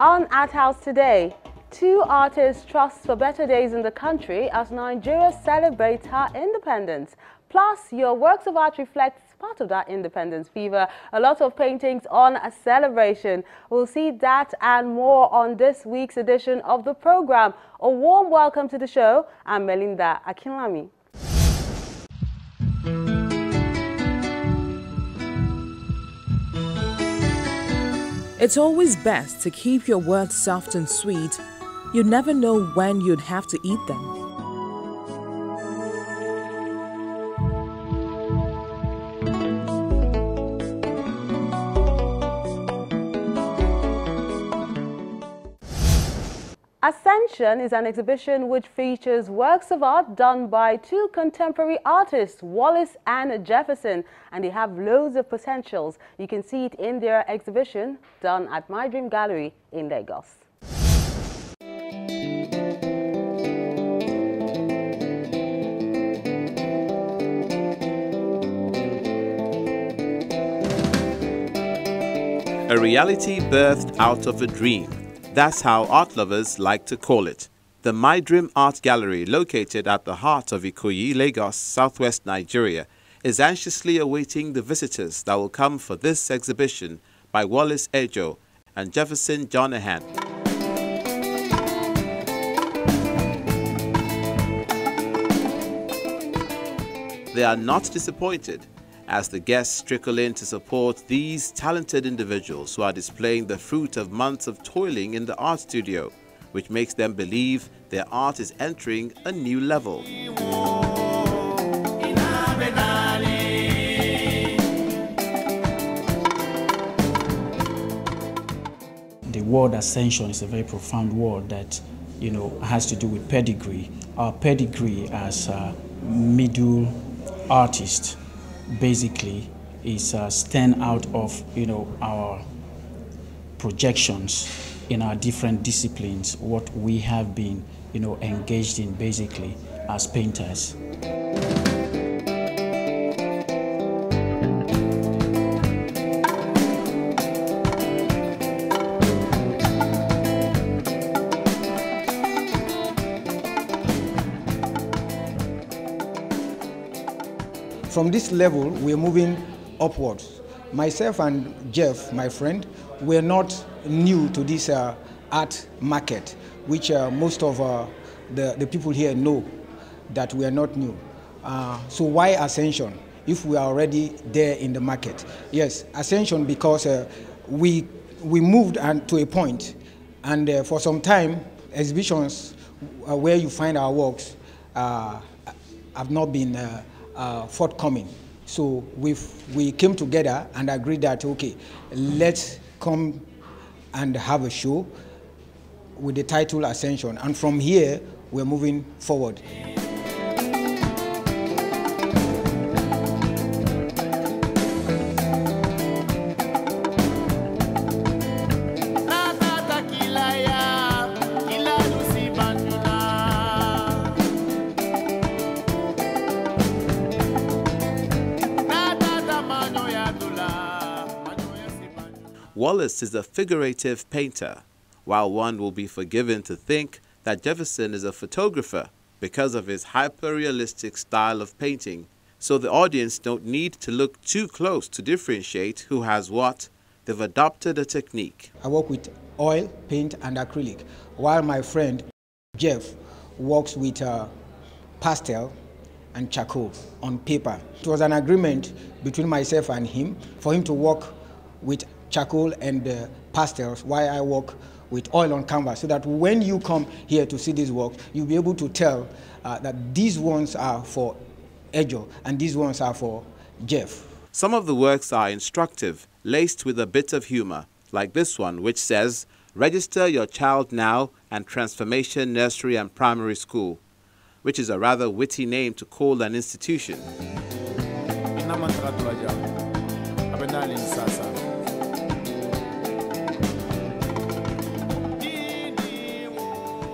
On Art House today, two artists trust for better days in the country as Nigeria celebrates her independence. Plus, your works of art reflects part of that independence fever. A lot of paintings on a celebration. We'll see that and more on this week's edition of the program. A warm welcome to the show. I'm Melinda Akinlami. It's always best to keep your words soft and sweet. You never know when you'd have to eat them. Ascension is an exhibition which features works of art done by two contemporary artists, Wallace and Jefferson, and they have loads of potentials. You can see it in their exhibition done at My Dream Gallery in Lagos. A reality birthed out of a dream. That's how art lovers like to call it. The My Dream Art Gallery, located at the heart of Ikoyi, Lagos, southwest Nigeria, is anxiously awaiting the visitors that will come for this exhibition by Wallace Ejoh and Jefferson Jonahan. They are not disappointed as the guests trickle in to support these talented individuals who are displaying the fruit of months of toiling in the art studio, which makes them believe their art is entering a new level. The word ascension is a very profound word that, has to do with pedigree. Our pedigree as a middle artist basically is stand out of our projections in our different disciplines, what we have been engaged in basically as painters. From this level, we're moving upwards. Myself and Jeff, my friend, we're not new to this art market, which most of the people here know that we are not new. So why ascension if we are already there in the market? Yes, ascension because we moved to a point, and for some time, exhibitions where you find our works have not been forthcoming. So we came together and agreed that, okay, let's come and have a show with the title Ascension. And from here, we're moving forward. Wallace is a figurative painter, while one will be forgiven to think that Jefferson is a photographer because of his hyper-realistic style of painting. So the audience don't need to look too close to differentiate who has what. They've adopted a technique. I work with oil, paint, and acrylic, while my friend Jeff works with pastel and charcoal on paper. It was an agreement between myself and him for him to work with charcoal and pastels while I work with oil on canvas, so that when you come here to see these works, you'll be able to tell that these ones are for Ejoh and these ones are for Jeff. Some of the works are instructive, laced with a bit of humor, like this one, which says, "Register your child now and Transformation Nursery and Primary School," which is a rather witty name to call an institution.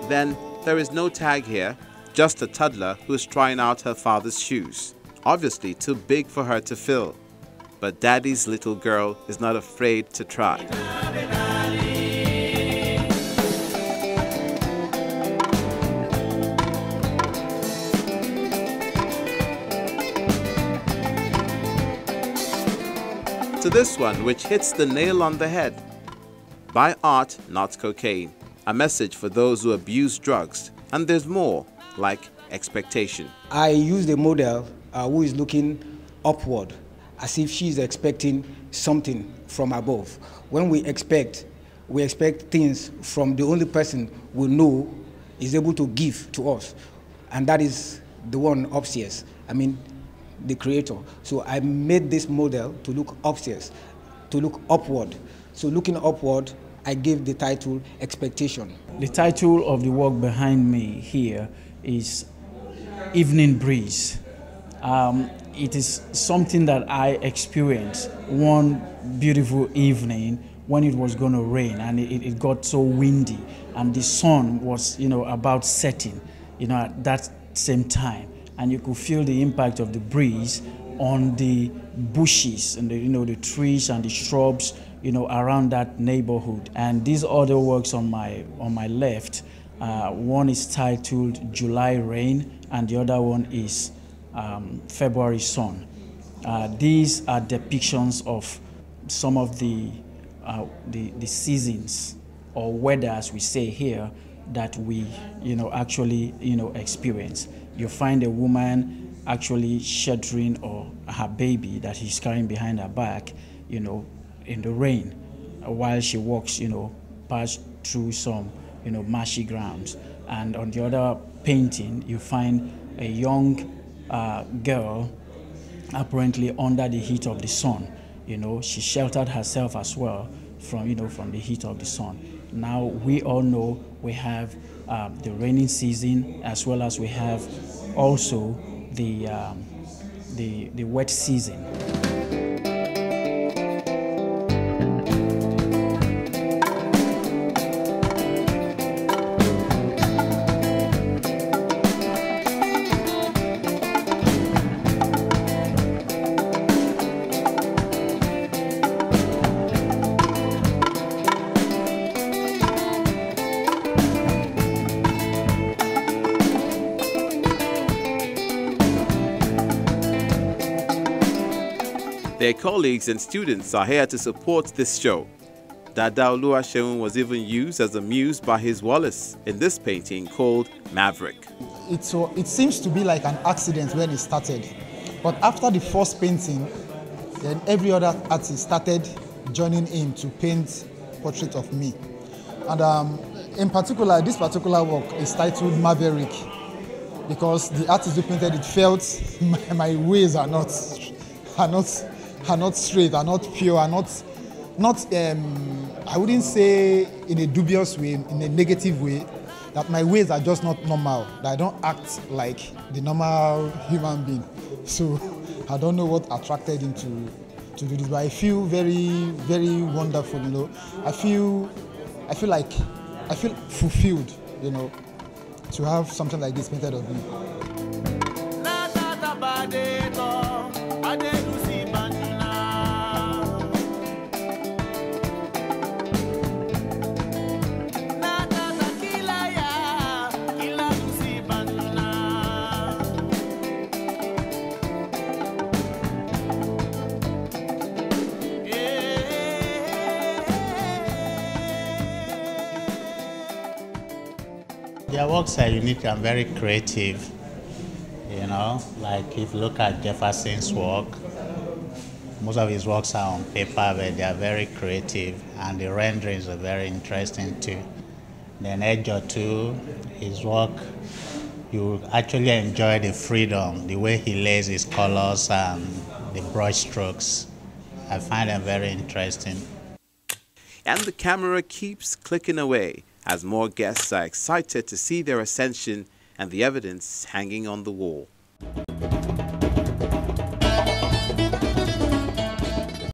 Then there is no tag here, just a toddler who's trying out her father's shoes, obviously too big for her to fill. But Daddy's little girl is not afraid to try. to this one which hits the nail on the head. Buy art, not cocaine. A message for those who abuse drugs. And there's more, like expectation. I used a model who is looking upward, as if she is expecting something from above. When we expect things from the only person we know is able to give to us. And that is the one upstairs. I mean, the creator. So I made this model to look upstairs, to look upward. So looking upward, I gave the title Expectation. The title of the work behind me here is Evening Breeze. It is something that I experienced one beautiful evening when it was going to rain, and it got so windy, and the sun was, about setting, at that same time, and you could feel the impact of the breeze on the bushes and the trees and the shrubs, around that neighborhood. And these other works on my left, one is titled July Rain, and the other one is February Sun. These are depictions of some of the seasons or weather, as we say here, that we actually experience. You find a woman actually sheltering or her baby that she's carrying behind her back, in the rain, while she walks, past through some marshy grounds. And on the other painting, you find a young girl apparently under the heat of the sun. She sheltered herself as well from the heat of the sun. Now we all know we have the rainy season, as well as we have also the wet season. Their colleagues and students are here to support this show. Dada Oluwaseun was even used as a muse by his Wallace in this painting called Maverick. It seems to be like an accident when it started. But after the first painting, then every other artist started joining in to paint portrait of me. And in particular, this particular work is titled Maverick, because the artist who painted it felt my ways are not straight, are not pure, are not I wouldn't say in a dubious way, in a negative way, that my ways are just not normal, that I don't act like the normal human being. So I don't know what attracted him to do this, but I feel very, very wonderful, I feel fulfilled, to have something like this painted of me. Their works are unique and very creative, like if you look at Jefferson's work, most of his works are on paper, but they are very creative, and the renderings are very interesting too. Then Ejoh too, his work, you actually enjoy the freedom, the way he lays his colors and the brush strokes. I find them very interesting. And the camera keeps clicking away as more guests are excited to see their ascension and the evidence hanging on the wall.